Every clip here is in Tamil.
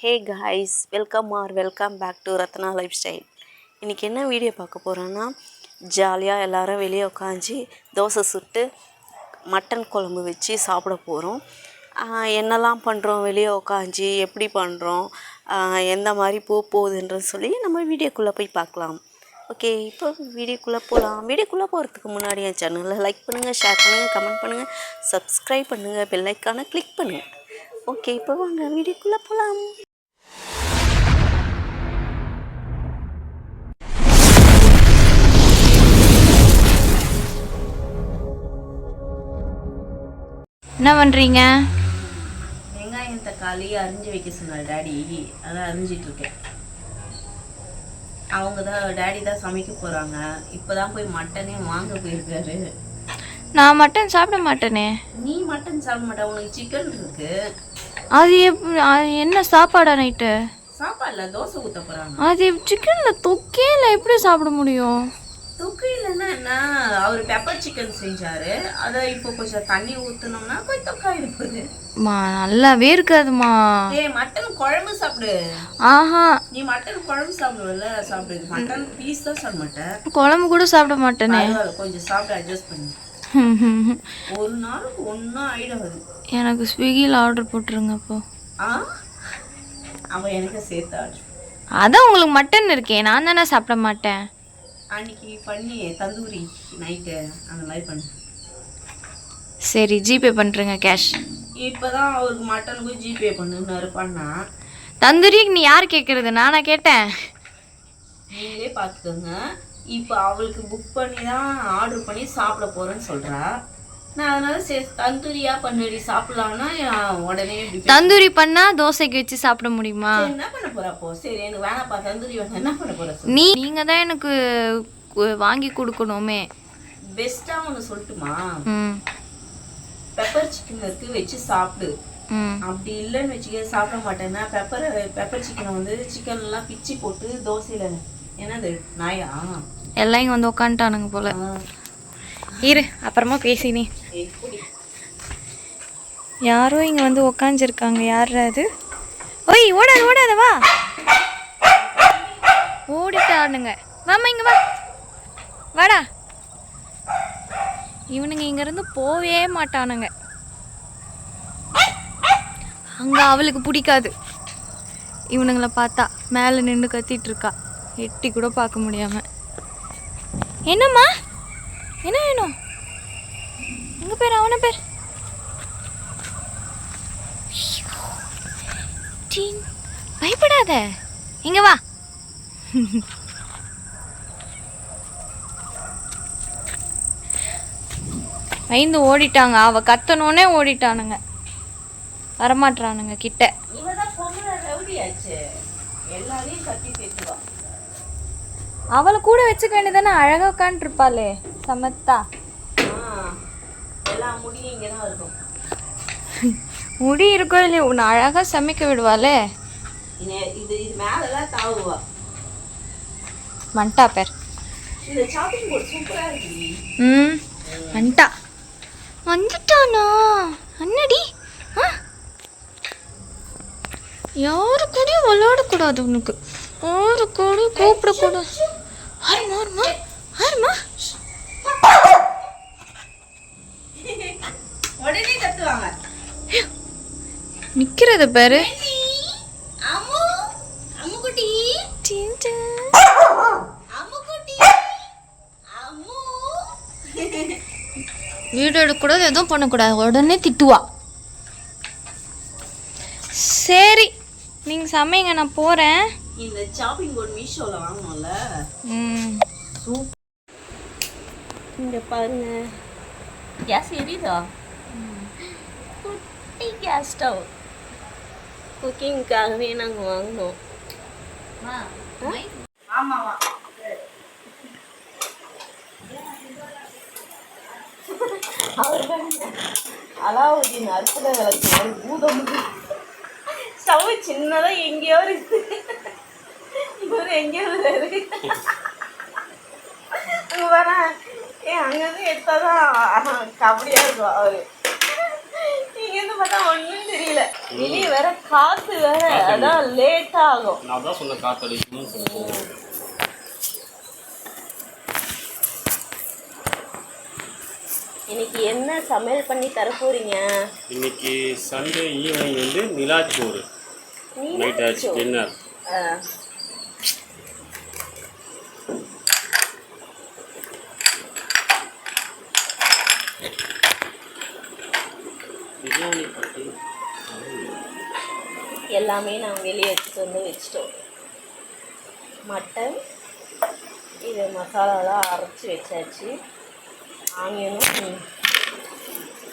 Hey guys, welcome back to Ratna lifestyle. இன்றைக்கி என்ன வீடியோ பார்க்க போகிறோன்னா, ஜாலியாக எல்லோரும் வெளியே உட்காந்து தோசை சுட்டு மட்டன் குழம்பு வச்சு சாப்பிட போகிறோம். என்னெல்லாம் பண்ணுறோம், வெளியே உட்காந்து எப்படி பண்ணுறோம், எந்த மாதிரி போகுதுன்றது சொல்லி நம்ம வீடியோக்குள்ளே போய் பார்க்கலாம். ஓகே, இப்போ வீடியோக்குள்ளே போகலாம். வீடியோக்குள்ளே போகிறதுக்கு முன்னாடி என் சேனலில் லைக் பண்ணுங்கள், ஷேர் பண்ணுங்கள், கமெண்ட் பண்ணுங்கள், சப்ஸ்கிரைப் பண்ணுங்கள், பெல் ஐக்கானை கிளிக் பண்ணுங்கள். ஓகே, இப்போ வாங்க வீடியோக்குள்ளே போகலாம். என்ன பண்ணுறீங்க? வெங்காயம் தக்காளி அரிஞ்சு வைக்க சொன்னார் டாடி, அதான் அரிஞ்சிட்ருக்கேன். அவங்க தான் டாடி தான் சமைக்க போகிறாங்க. இப்போ தான் போய் மட்டனே வாங்க போயிருக்காரு. நான் மட்டன் சாப்பிட மாட்டேனே. நீ மட்டன் சாப்பிட மாட்டேன், உனக்கு சிக்கன் இருக்கு. அது என்ன சாப்பாடா நைட்டு? சாப்பாடுல தோசை ஊற்ற போகிறாங்க. அது சிக்கனில் தொக்கே இல்லை, எப்படி சாப்பிட முடியும்? தொக்கு இல்லைன்னா என்ன, அவர் பெப்பர் சிக்கன் செஞ்சார். அதை இப்போ கொஞ்சம் தண்ணி ஊற்றினோம்னா கொஞ்சம் தொக்காயிடும் போகுது. நல்லாவே இருக்காதுமா. மட்டன் குழம்பு சாப்பிடு. ஆஹா, நீ மட்டன் குழம்பு சாப்பிடுவல, சாப்பிடு. மட்டன் பீஸ் தான் சாப்பிட மாட்டேன், குழம்பு கூட சாப்பிட மாட்டேனே. கொஞ்சம் சாப்பிட்டு அட்ஜஸ்ட் பண்ணு. ஒரு நாளுக்கு ஒன்றும் ஆயிடாது. எனக்கு ஸ்விக்கியில் ஆர்டர் போட்டுருங்க. அப்போ அவன் எனக்கு சேர்த்து ஆர்டர். அதான் உங்களுக்கு மட்டன் இருக்கே, நான் தானே சாப்பிட மாட்டேன். அன்னைக்கு பண்ணி தந்தூரி நைட்டு அந்த மாதிரி பண்ணு. சரி, ஜிபே பண்ணுறேங்க கேஷ். இப்போதான் அவருக்கு மட்டனுக்கு ஜிபே பண்ணுன்னு பண்ணா. தந்தூரிக்கு நீ யார் கேட்குறது? நானா கேட்டேன்? நீங்களே பார்த்துக்கோங்க. இப்போ அவளுக்கு புக் பண்ணி தான் ஆர்டர் பண்ணி சாப்பிட போகிறேன்னு சொல்கிறா. நான் அதனால சரி தந்தூரியா பண்ணி சாப்பிடலான்னா உடனே தந்தூரி பண்ணால் தோசைக்கு வச்சு சாப்பிட முடியுமா? என்ன பண்ண போகிறப்போ? சரி எனக்கு வேணாப்பா தந்தூரி வேணா, என்ன பண்ண போகிற? நீங்கள் தான் எனக்கு வாங்கி கொடுக்கணுமே. பெஸ்ட்டாக ஒன்று சொல்லட்டுமா? பெப்பர் சிக்கன் எடுத்து வச்சு சாப்பிடு. அப்படி இல்லைன்னு வச்சுக்க சாப்பிட மாட்டேன்னா பெப்பர் சிக்கனை வந்து சிக்கன்லாம் பிச்சு போட்டு தோசையில். என்னது நாயா? எல்லாம் இங்கே வந்து உக்காந்துட்டானுங்க போல. இரு, அப்புறமா பேசினே. யாரோ இங்கே வந்து உக்காந்துருக்காங்க. யார் அது? ஓய், ஓடாத ஓடாத, வா. ஓடிட்டானுங்க. வாமா இங்கே வா, வாடா. இவனுங்க இங்கேருந்து போவே மாட்டானுங்க. அங்கே அவளுக்கு பிடிக்காது இவனுங்களை பார்த்தா. மேலே நின்று கத்திட்டு இருக்கா, எட்டி கூட பார்க்க முடியாமல். என்னம்மா, என்ன வேணும்? எங்க பேர்? அவன பேர் பயப்படாத, இங்க வா. பயந்து ஓடிட்டாங்க. அவ கத்தனோடனே ஓடிட்டானுங்க, வரமாட்டானுங்க கிட்ட. அவளை கூட வச்சுக்க வேண்டியதானே, அழகா உட்காந்துட்டு இருப்பாளே சமத்தா. முடி இருக்கோ இல்லையா, உன்னை அழகா சமைக்க விடுவாளே. மண்டா பேர். மண்டா வந்துட்டானா? அண்ணடி, யாரு கூடயும் விளையாடக்கூடாது உனக்கு, யாரு கூடயும் கூப்பிடக்கூடாது. ஆறுமா ஆறுமா உடனே கத்துவாங்க. நிக்கிறத பாரு. வீடியோ எடுக்கக்கூடாது, எதுவும் பண்ணக்கூடாது, உடனே திட்டுவா. சரி, நீங்க சமைங்க, நான் போறேன். இந்த ஷாப்பிங் போர்டு மீஷோல வாங்கணும்ல. இங்க பாருங்க, கேஸ் எரியுதா? குட்டி கேஸ் ஸ்டவ் குக்கிங்காகவே நாங்கள் வாங்கினோம். ஆமாவா? அலாவுதீன் அற்புத விளக்கு பூதம். ஸ்டவ் சின்னதாக எங்கேயோ இருக்கு, இவர் எங்கேயோ இருக்கு. அங்கேருந்து எடுத்தாதான் கபடியாக இருக்கும். அவர் இங்கேருந்து பார்த்தா ஒன்றும் தெரியல. வெளியே வேற காத்து வேற, அதான் லேட் ஆகும். நான் தான் சொன்ன காத்தடிக்கணும்னு சொல்லிட்டு. இன்னைக்கு என்ன சமையல் பண்ணி தர போறீங்க? இன்னைக்கு சண்டே ஈவினிங் வந்து நிலாச்சோறு நைட் ஆச்சு டின்னர். பிரியாணி பற்றி எல்லாமே நாங்கள் வெளியே எடுத்துகிட்டு வந்து வச்சிட்டோம். மட்டன் இது மசாலாலாம் அரைச்சி வச்சாச்சு. ஆனியனும்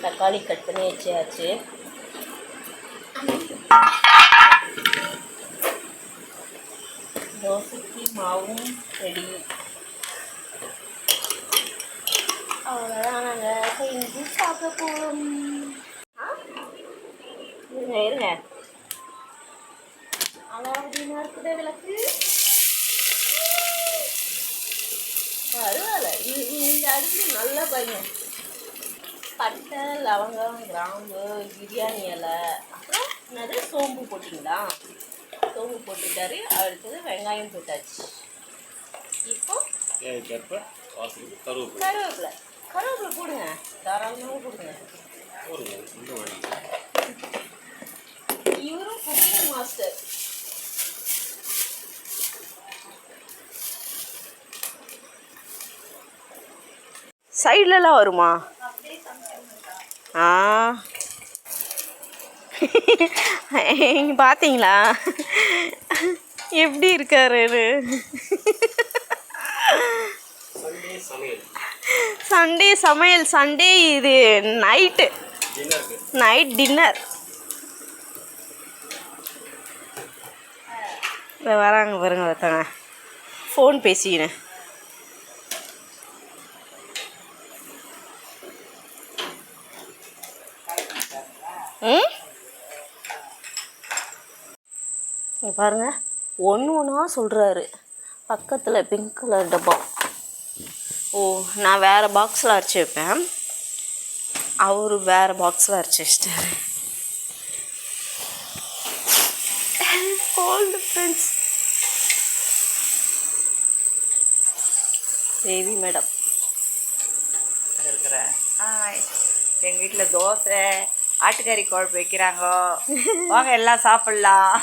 தக்காளி கட் பண்ணி வச்சாச்சு. தோசைக்கு மாவும் ரெடி. அவ்வளோதான், நாங்கள் செஞ்சு சாப்பிட போகிறோம். இருங்க அலாவுதீனா இருக்குது விளக்கு. பரவாயில்ல, இந்த அடுப்பு நல்ல பையன். பட்டை, லவங்கம், கிராம்பு, பிரியாணி இலை, அப்புறம் என்னது சோம்பு போட்டிங்களா? சோம்பு போட்டுட்டாரு. அடுத்தது வெங்காயம் போட்டாச்சு. இப்போ கருவேப்பிலை கருவேப்பிலை போடுங்க, தாராளமாக போடுங்க. இவரும் குக்கிங் மாஸ்டர். சைட்லலாம் வருமா? இங்கே பார்த்தீங்களா எப்படி இருக்காரு? சண்டே சமையல். சண்டே இது நைட் டின்னர். வராங்க பாருங்க, ஒருத்தங்க ஃபோன் பேசிக்கினேன். பாருங்க, ஒன்று ஒன்றா சொல்கிறாரு. பக்கத்தில் பிங்க் கலர் டப்பா. ஓ, நான் வேறு பாக்ஸில் அரைச்சி வைப்பேன், அவரு வேறு பாக்ஸில் அரைச்சி வச்சிட்டாரு. Gold friends. தேவி மேடம் இருக்கிறேன். எங்கள் வீட்டில் தோசை, ஆட்டுக்கறி குழம்பு வைக்கிறாங்க. வாங்க எல்லாம் சாப்பிட்லாம்.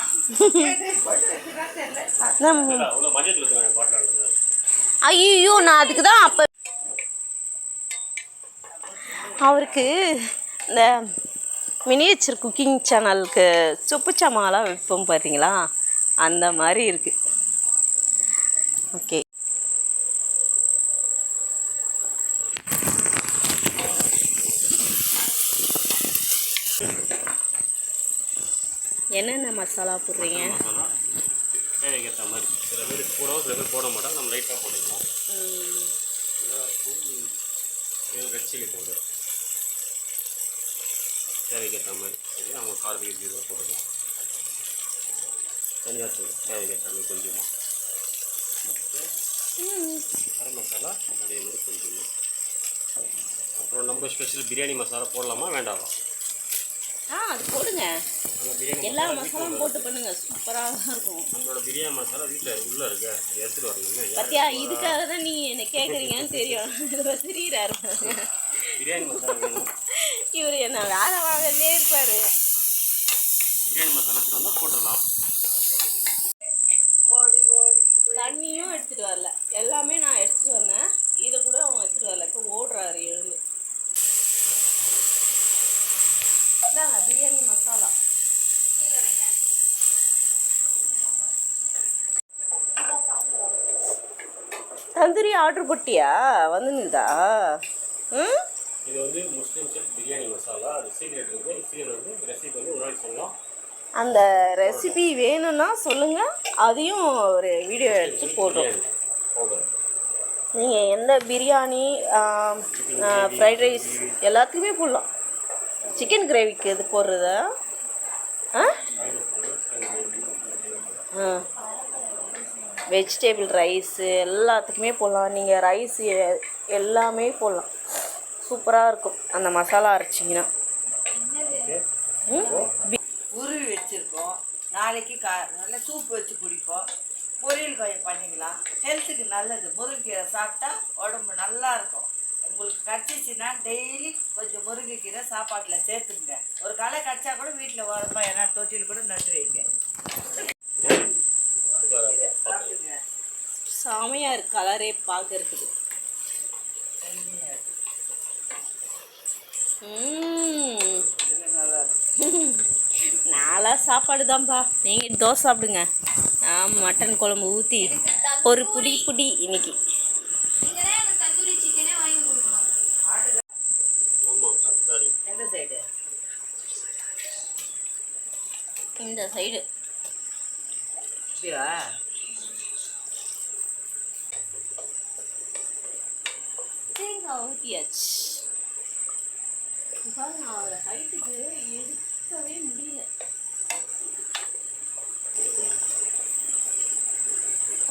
ஐயோ, நான் அதுக்கு தான் அப்போ அவருக்கு இந்த மினியேச்சர் குக்கிங் சேனலுக்கு சொப்புச்சாமாலாம் வைப்போம் பார்த்தீங்களா, அந்த மாதிரி இருக்குது. ஓகே, என்னென்ன மசாலா போடுறீங்க? தேவைக்கேற்ற மாதிரி. சில பேர் போடுவோம், சில பேர் போட மாட்டோம். நம்ம லைட்டாக போட்டுக்கலாம். ரெட் சில்லி பவுடர் தேவைக்கேற்ற மாதிரி. சரி, அவங்க காரத்துக்கு எப்படி தான் போட்டுக்கலாம். தனியாக தூள் தேவைக்கேற்ற மாதிரி கொஞ்சமாக. கரம் மசாலா அதே மாதிரி கொஞ்சமாக. அப்புறம் நம்ம ஸ்பெஷல் பிரியாணி மசாலா போடலாமா வேண்டாமா? அது போடுங்க. எல்லா மசாலாவும் போட்டு பண்ணுங்க, சூப்பராக இருக்கும். நம்மளோட பிரியாணி மசாலா வீட்டில் உள்ளே இருக்கு, எடுத்துகிட்டு வரணுங்க. பத்தியா, இதுக்காக தான் நீ என்ன கேட்குறீங்கன்னு தெரியும். தெரியுறாரு பிரியாணி மசாலா வேணும். இவர் என்ன வேலை வாங்கலே இருப்பார். பிரியாணி மசாலா எடுத்துகிட்டு வந்தால் போட்டுடலாம். தண்ணியும் எடுத்துகிட்டு வரல, எல்லாமே நான் எடுத்துகிட்டு வந்தேன். இதை கூட அவங்க எடுத்துகிட்டு வரல. இப்போ ஓடுறாரு எழுந்து. இதாங்க பிரியாணி மசாலா. தந்தூரி ஆர்டர் போட்டியா? வந்துனுதா? இது வந்து முஸ்லீம் செஃப் பிரியாணி மசாலா. அது சீக்ரெட் இருக்குது. சீக்ரெட் வந்து ரெசிபி வந்து ஒரு நாள் சொல்லலாம். அந்த ரெசிபி வேணும்னா சொல்லுங்கள், அதையும் ஒரு வீடியோ எடுத்து போடுறோம். நீங்கள் எந்த பிரியாணி, ஃப்ரைட் ரைஸ் எல்லாத்துக்குமே போடலாம். சிக்கன் கிரேவிக்கு இது போடுறதா? வெஜிடேபிள் ரைஸு எல்லாத்துக்குமே போடலாம். நீங்கள் ரைஸ் எல்லாமே போடலாம். சூப்பராக இருக்கும் அந்த மசாலா அரைச்சிங்கன்னா. உருவி வச்சுருக்கோம். நாளைக்கு நல்லா சூப் வச்சு குடிப்போம். பொரியல் கொஞ்சம் பண்ணிக்கலாம். ஹெல்த்துக்கு நல்லது. முருங்கைக்கீரை சாப்பிட்டா உடம்பு நல்லா இருக்கும். உங்களுக்கு கிடச்சிச்சின்னா டெய்லி கொஞ்சம் முருங்கைக்கீரை சாப்பாட்டில் சேர்த்துங்க. ஒரு களை கிடச்சா கூட வீட்டில் ஓரமாக ஏன்னா தொட்டியில் கூட நட்டு வைங்க. செமையாக இருக்கு கலரே பார்க்கறதுக்கு. நாளாக சாப்பாடு தான்ப்பா. நீங்கள் தோசை சாப்பிடுங்க. மட்டன் குழம்பு ஊற்றி ஒரு புடி இன்னைக்கு. எந்த சைடு? இந்த சைடு. அப்படியா? தேங்காய் ஊற்றியாச்சு. நான் ஒரு ஹைட்டுக்கு எடுக்கவே முடியல.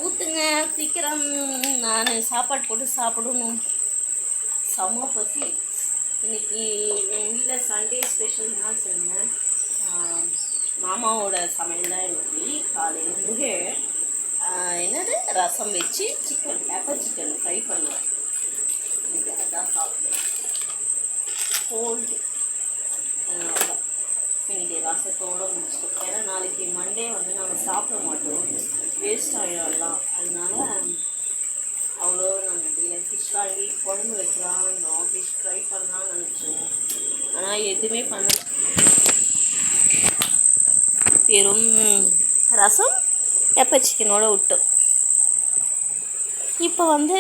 ஊற்றுங்க சீக்கிரம். நான் சாப்பாடு போட்டு சாப்பிடணும். செம்ம பசி. இன்னைக்கு எங்கள் வீட்டில் சண்டே ஸ்பெஷல்னா சொன்னேன். மாமாவோட சமையல் தான் இன்னைக்கு காலையிலேருந்து. என்னது ரசம் வச்சு பெப்பர் சிக்கன் ஃப்ரை பண்ணுவேன். இன்னைக்கு அதான் சாப்பிடுவேன். கோல்டு அதான் இன்னைக்கு ரசத்தோடு முடிச்சிட்டோம். ஏன்னா நாளைக்கு மண்டே வந்து நாங்கள் சாப்பிட மாட்டோம், வேஸ்ட் ஆகிடலாம். அதனால அவ்வளோ நாங்கள் இல்லை ஃபிஷ் வாங்கி குழம்பு வைக்கலாம்னோம், ஃபிஷ் ஃப்ரை பண்ணலாம்னு நினச்சோம். ஆனால் எதுவுமே பண்ணல. வெறும் ரசம் பெப்பர் சிக்கனோடு விட்டோம். இப்போ வந்து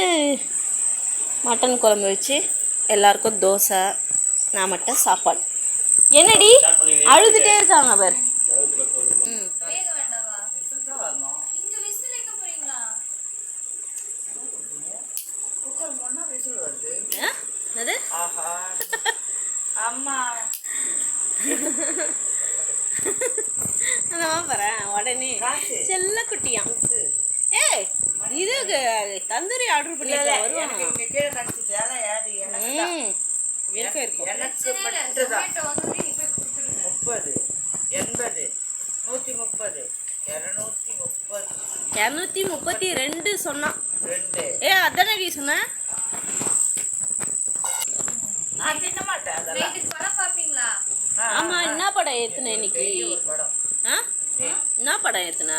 மட்டன் குழம்பு வச்சு எல்லாருக்கும் தோசை, நான் மட்டும் சாப்பாடு. என்னடி அழுதுகிட்டே இருக்காங்க பார். என்னது? அம்மா அந்த பாறேன் உடனே செல்ல குட்டியான். ஏய் இதுக்கு தந்தூரி ஆர்டர் பண்ணி வருவாங்க. இருக்கும் எனக்கு மட்டும்தான் 30, 80, 130, 232 சொன்னான். 2 அதானடி சொன்ன. நான் தின்ன மாட்டேன் அதெல்லாம். ஆமா, என்ன படம் ஏத்துன இன்னைக்கு? என்ன படம் ஏத்துன?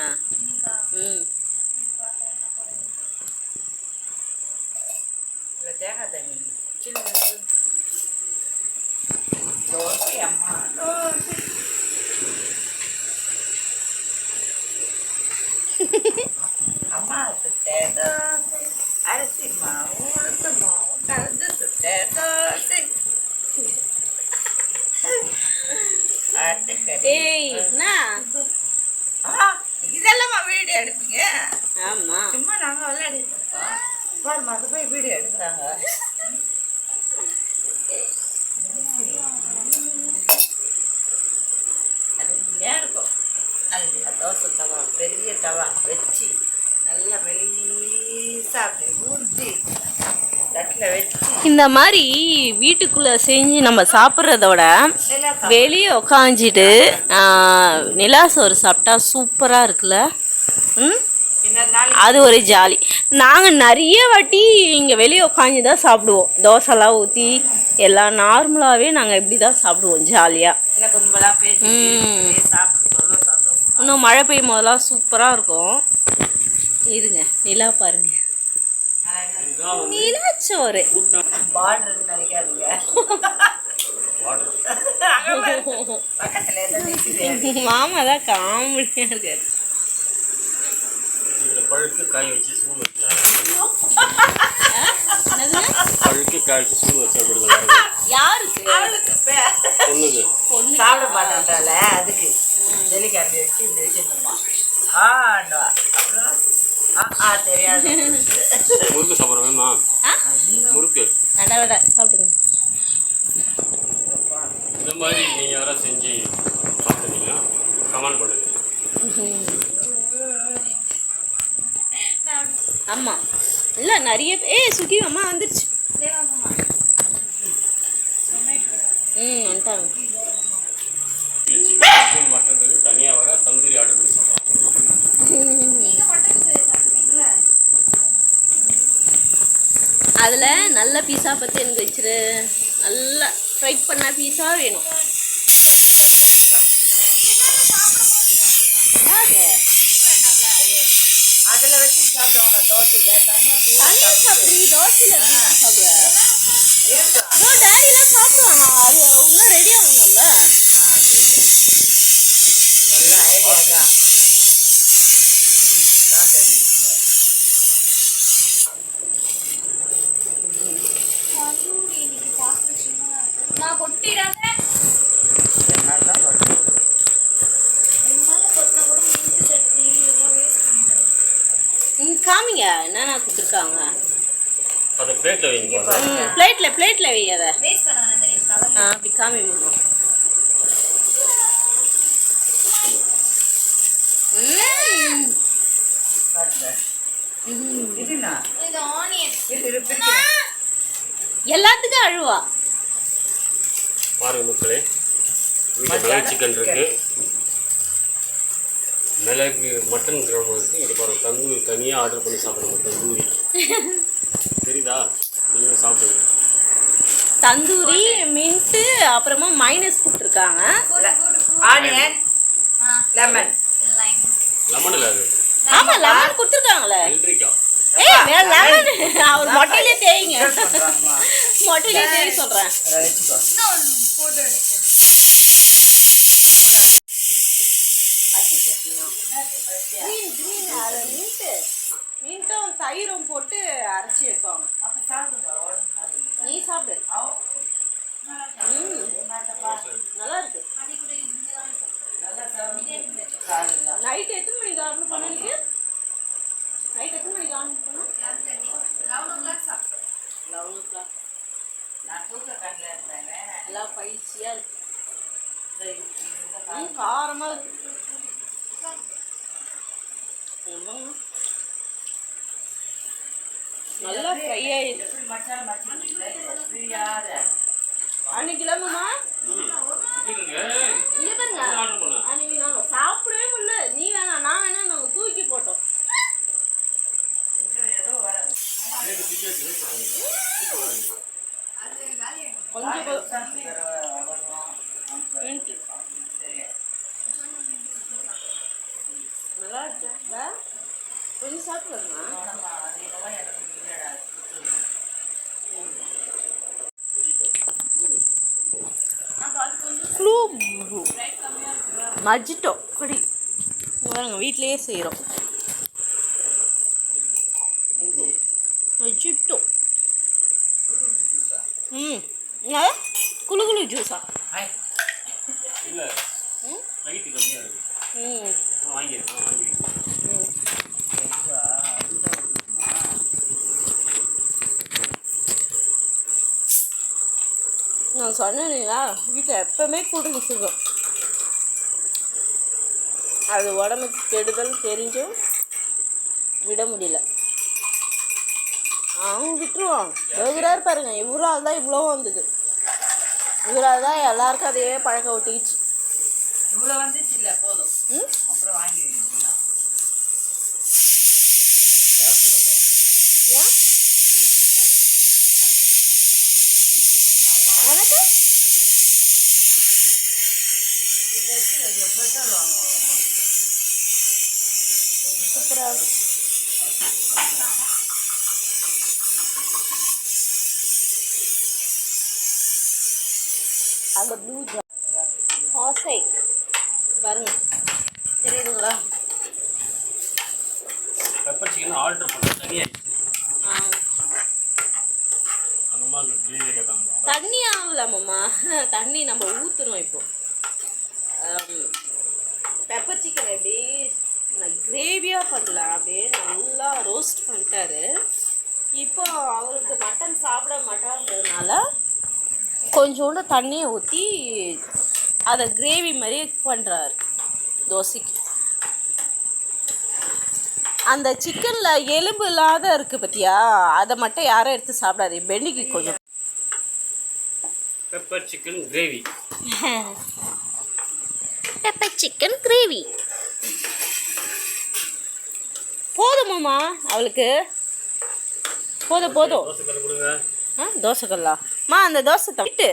இல்லை தேங்காய் தண்ணி சின்ன தோசை. அம்மா தோசை. அம்மா சுட்ட தோசை, அரிசி மாவு உளுந்து மாவு கலந்து சுட்ட தோசை. இதெல்லாம் வீடியோ எடுப்பீங்க? ஆமா, சும்மா நாங்க விளையாடிட்டு இருக்கோம். பாருமா அதை போய் வீடியோ எடுக்கிறாங்க. நிறையா இருக்கும். நல்லா தோசை தவா, பெரிய தவா வச்சு நல்லா மெலிசா அப்படி ஊற்றி தட்டில் வச்சு இந்த மாதிரி வீட்டுக்குள்ளே செஞ்சு நம்ம சாப்பிட்றதோட வெளியே உக்காஞ்சிட்டு நிலா சோறு சாப்பிட்டா சூப்பராக இருக்குல்ல. அது ஒரு ஜாலி. நாங்கள் நிறைய வாட்டி இங்கே வெளியே உக்காஞ்சி தான் சாப்பிடுவோம். தோசைலாம் ஊற்றி எல்லாம் நார்மலாகவே நாங்கள் இப்படி தான் சாப்பிடுவோம் ஜாலியாக. இன்னும் மழை பெய்யும் போதெல்லாம் சூப்பராக இருக்கும். இருங்க நிலா பாருங்க, நிலா சோறு. பார்டர்னு நினைக்காதீங்க. மாமா தான் காமெடியாக இருக்காரு. பழுக்கு காய் வச்சு சூடு வைக்கலாம். பழுக்கு காய் வச்சு சூடு வச்சா விடுதல் யாருக்கு? அவளுக்கு பொண்ணுக்கு. சாப்பிட மாட்டான்றால அதுக்கு ஜல்லிக்காட்டி வச்சு இந்த வச்சுருந்தோமா. அப்புறம் தெரியாது. முறுக்கு சாப்பிட்ற வேணுமா? முறுக்கு சாப்பிடுங்க. இந்த மாதிரி நீங்கள் யாராவது செஞ்சு சாப்பிட்டீங்கன்னா கமெண்ட் பண்ணுங்க. ஆமாம், இல்லை நிறைய சுகி அம்மா வந்துருச்சு. வந்துட்டாங்க. அதில் நல்ல பீஸா பார்த்து எனக்கு வச்சிரு. நல்லா ஃப்ரை பண்ண பீஸாக வேணும். அதில் வச்சு சாப்பிடுவாங்க தோசையில். தனியாக சாப்பிட்றீ தோசையில் சாப்பிடுவேன். ஓ டேடிலாம் சாப்பிடுவாங்க. அது இன்னும் ரெடி ஆகணும்ல. ஐடியா தான். நான் கொட்டிடாத. நீங்கள் காமிங்க என்னென்ன கொடுத்துருக்காங்க. அதை பிளேட்டில் வைங்க. பிளேட்டில் வை அதை. வேஸ்ட் பண்ண வேணாம் தெரியும். அப்படி காமிங்க. இதுண்ணா இது ஆனியன். இது பிடிக்கும். எல்லாத்துக்கும் அழுவா. பாருங்க மக்களே, வீட்டில் மிளகு சிக்கன் இருக்குது, மிளகு மட்டன் கிரௌண்ட் இருக்குது. இங்கே பாருங்கள் தந்தூரி தனியாக ஆர்டர் பண்ணி சாப்பிடுங்க. தந்தூரி தெரியுதா? நீங்கள் சாப்பிடுங்க. தந்தூரி மின்ட்டு அப்புறமா மைனஸ் கொடுத்துருக்காங்க. Onion lemon. லெமன் இல்லை அது, ஆமாம் லெமன் கொடுத்துருக்காங்களே. வெள்ளரிக்காய். லெமன் அவர் மொட்டையிலே தேய்ங்க. மொட்டையிலே தேய் சொல்கிறேன். மின்ட்டும் தயிரும் போட்டு அரைச்சி வைப்பாங்க. அப்போ சாப்பிடுங்க, உடம்பு நல்லது. நீ சாப்பிடு. நல்லா இருக்கு. நல்லா சாப்பிடுங்க. காலையில் நைட் எத்தனை மணிக்கு ஆர்டர் பண்ணீங்க? நைட் எத்தனை மணிக்கு ஆர்டர் பண்ணோம்? 11 o'clock. நான் தூக்க கண்ணில் இருந்தேன். எல்லாம் பயிற்சியாக இருக்கு. காரமாக இருக்கு. நல்லா ஃப்ரை ஆயிடுச்சு. எப்படி மச்சான் மச்சிங்கள ஃப்ரீயாத அன்னைக்கு இல்லாமமா இங்கே பாருங்க. அன்னைக்கு நாங்கள் சாப்பிடவே முடியல. நீ வேணாம் நான் வேணாம் நாங்கள் தூக்கி போட்டோம். ஏதோ வர கொஞ்சம் நல்லா இருக்கு. கொஞ்சம் சாப்பிடுமா? மஜிட்டோ கடி பாருங்க, வீட்டிலேயே செய்கிறோம். மஜிட்டோ குழு குழு ஜூஸா? இல்லை ரைட்டு கம்மியாக இருக்குது. வாங்கிடுறேன். நான் சொன்னேங்களா வீட்டில் எப்பவுமே கூல்ட்ரிங்க்ஸ் இருக்கும். அது உடம்புக்கு கெடுதல் தெரிஞ்சும் விட முடியல. அவங்க விட்டுருவாங்க. ரெகுலராக பாருங்க, இவரால் தான் இவ்வளோ வந்தது. இவரால் தான் எல்லாருக்கும் அதே பழக்கம் ஒட்டிக்கிச்சு. இவ்வளோ வந்துச்சு இல்லை போதும். அப்புறம் வாங்கி வைக்கலாம். ஏன் எனக்கு எப்போதான் வாங்குவோம். சூப்பராக அந்த ப்ளூ ஆசை பாருங்க, தெரியுதுங்களா? பெப்பர் சிக்கன் ஆர்டர் பண்ண தனியாக ஆ, அந்த மாதிரி கிரேவி கேட்டாங்க. தண்ணி ஆகலாமம்மா, தண்ணி நம்ம ஊற்றுறோம். இப்போ பெப்பர் சிக்கன் எப்படி நான் கிரேவியாக பண்ணலாம், அப்படியே நல்லா ரோஸ்ட் பண்ணிட்டாரு. இப்போ அவருக்கு மட்டன் சாப்பிட மாட்டான்றதுனால கொஞ்சோண்டு தண்ணியை ஊற்றி அதை கிரேவி மாதிரி பண்ணுறாரு தோசைக்கு. அந்த சிக்கனில் எலும்பு இல்லாத இருக்குது பார்த்தியா, அதை மட்டும் யாரும் எடுத்து சாப்பிடாது. பெண்டிக்கு கொஞ்சம் pepper chicken gravy. Pepper chicken gravy போதுமாம்மா அவளுக்கு? போதும் போதும். தோசைக்கல் கொடுங்க. தோசைக்கல்லா அந்த தோசை வெயிட்டு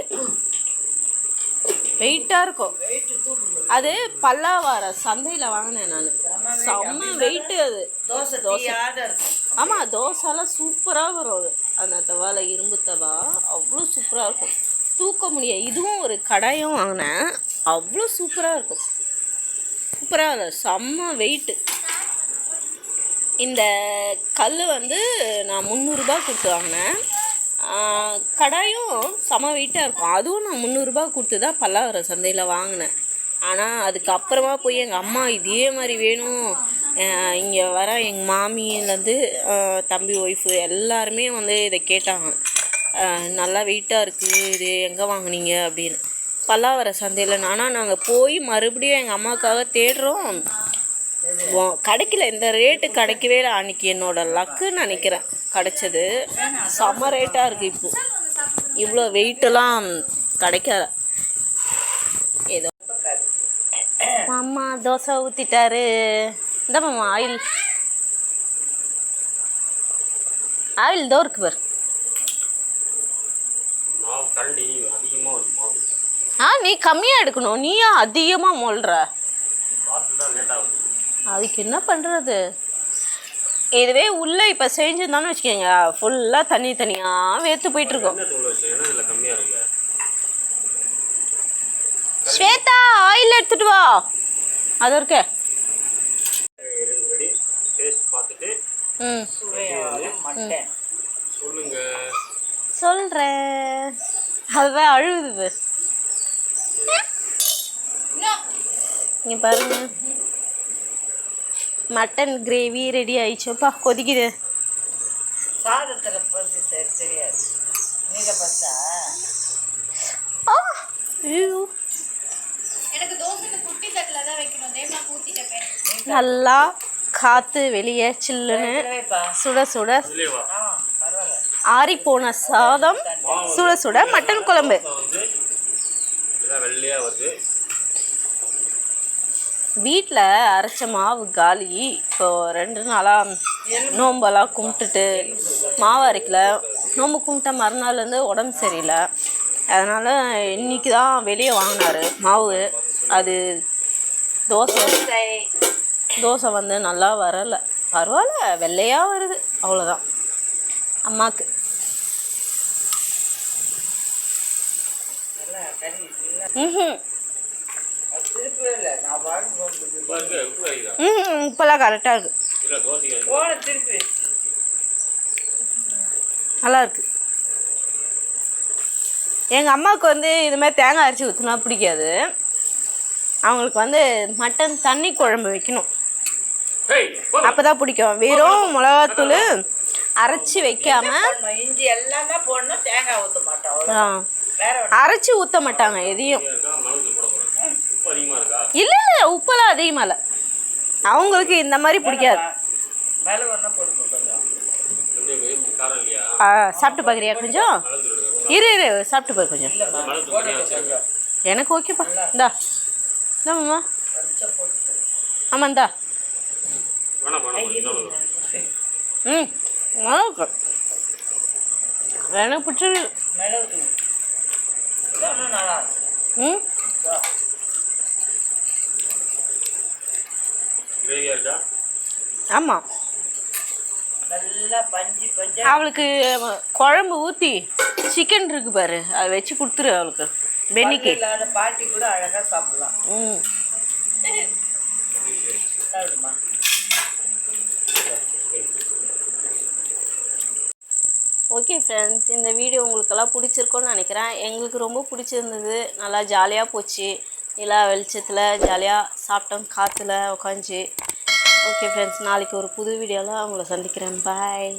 வெயிட்டாக இருக்கும். அது பல்லாவார சந்தையில் வாங்கினேன் நான். செம்ம வெயிட்டு அது. தோசை ஆமாம், தோசைலாம் சூப்பராக வரும். அது அந்த தவால இரும்பு தவா அவ்வளோ சூப்பராக இருக்கும், தூக்க முடியாது. இதுவும் ஒரு கடாயும் வாங்கினேன், அவ்வளோ சூப்பராக இருக்கும். சூப்பராக இல்லை, செம்ம வெயிட்டு. இந்த கல் வந்து நான் 300 ரூபா கொடுத்து வாங்கினேன். கடாயும் செம வெயிட்டாக இருக்கும். அதுவும் நான் 300 ரூபா கொடுத்து தான் பல்லாவர சந்தையில் வாங்கினேன். ஆனால் அதுக்கப்புறமா போய் எங்கள் அம்மா இதே மாதிரி வேணும், இங்கே வர எங்கள் மாமியிலேருந்து தம்பி ஒய்ஃபு எல்லாருமே வந்து இதை கேட்டாங்க. நல்லா வெயிட்டாக இருக்குது, இது எங்கே வாங்குனீங்க அப்படின்னு. பல்லாவர சந்தையில். ஆனால் நாங்கள் போய் மறுபடியும் எங்கள் அம்மாவுக்காக தேடுறோம், கிடைக்கல. இந்த ரேட்டு கிடைக்கவே இல்லை. அன்றைக்கி என்னோடய லக்குன்னு நினைக்கிறேன் கிடைச்சது. செம்ம ரேட்டாக இருக்குது. இப்போது இவ்வளோ வெயிட்டெல்லாம் கிடைக்காத. ஏதோ மாமா தோசை ஊற்றிட்டாரு. இந்த மாமா ஆயில் ஆயில் தோ இருக்கு பார். நீ கம்மியாக எடுக்கணும், நீயா அதிகமாக மொள்ற. அதுக்கு என்ன பண்ணுறது? இதுவே உள்ளே இப்போ செஞ்சுருந்தான்னு வச்சுக்கோங்க, ஃபுல்லாக தனியாக வேர்த்து போயிட்டுருக்கோம். ஸ்வேதா ஆயில் எடுத்துட்டு வா. அது இருக்க சொல்கிறேன். அதுதான் அழுகுது. இங்கே பாருங்க, மட்டன் கிரேவி ரெடி ஆயிடுச்சோப்பா, கொதிக்குது. சாதத்தில் போட்டு தெரியாது. நீங்கள் பார்த்தா எனக்கு தோசை குட்டி தட்டில் தான் வைக்கணும். தேமா ஊற்றிட்டேன். நல்லா காற்று வெளியே சில்லுன்னு சுட சுட ஆறிப்போன சாதம், சுட சுட மட்டன் குழம்பு. வீட்டில் அரைச்ச மாவு காலி. இப்போ 2 நாளாக நோம்பெல்லாம் கும்பிட்டுட்டு மாவு அரைக்கல. நோம்பு கும்பிட்ட மறுநாள்லேருந்து உடம்பு சரியில்லை. அதனால் இன்றைக்கி தான் வெளியே வாங்கினார் மாவு. அது தோசை வந்து நல்லா வரலை. பரவாயில்ல, வெள்ளையாக வருது, அவ்வளோதான். அம்மாவுக்கு உப்பெல்லாம் கரெக்டாக இருக்குது, நல்லா இருக்குது. எங்கள் அம்மாவுக்கு வந்து இது மாதிரி தேங்காய் அரைச்சி ஊற்றினா பிடிக்காது. அவங்களுக்கு வந்து மட்டன் தண்ணி குழம்பு வைக்கணும், அப்போ தான் பிடிக்கும். வெறும் மிளகாத்தூள் அரைச்சி வைக்காம இஞ்சி எல்லாமே போடணும், தேங்காய் ஊற்ற மாட்டோம். அரைச்சி ஊற்ற மாட்டாங்க எதையும். இல்லை இல்லை, உப்பெல்லாம் அதிகமாக இல்லை. அவங்களுக்கு இந்த மாதிரி பிடிக்காது. சாப்பிட்டு பார்க்குறியா கொஞ்சம்? இரு சாப்பிட்டு பாரு கொஞ்சம். எனக்கு ஓகேப்பா. இந்தா இந்தாம்மா. ஆமாம் இந்தா. நல்லா இருக்கு, எனக்கு பிடிச்சது. ஆமாம், அவளுக்கு குழம்பு ஊற்றி சிக்கன் இருக்கு பாரு, அதை வச்சு கொடுத்துரு அவளுக்கு. பென்னிக்கு பாட்டி கூட அழகாக சாப்பிடலாம். ஓகே ஃப்ரெண்ட்ஸ், இந்த வீடியோ உங்களுக்கெல்லாம் பிடிச்சிருக்கோன்னு நினைக்கிறேன். எங்களுக்கு ரொம்ப பிடிச்சிருந்தது. நல்லா ஜாலியாக போச்சு. நிலா வெளிச்சத்தில் ஜாலியாக சாப்பிட்டோம், காற்றுல உட்காந்துச்சு. ஓகே ஃப்ரெண்ட்ஸ், நாளைக்கு ஒரு புது வீடியோவில் உங்களை சந்திக்கிறேன். பாய்.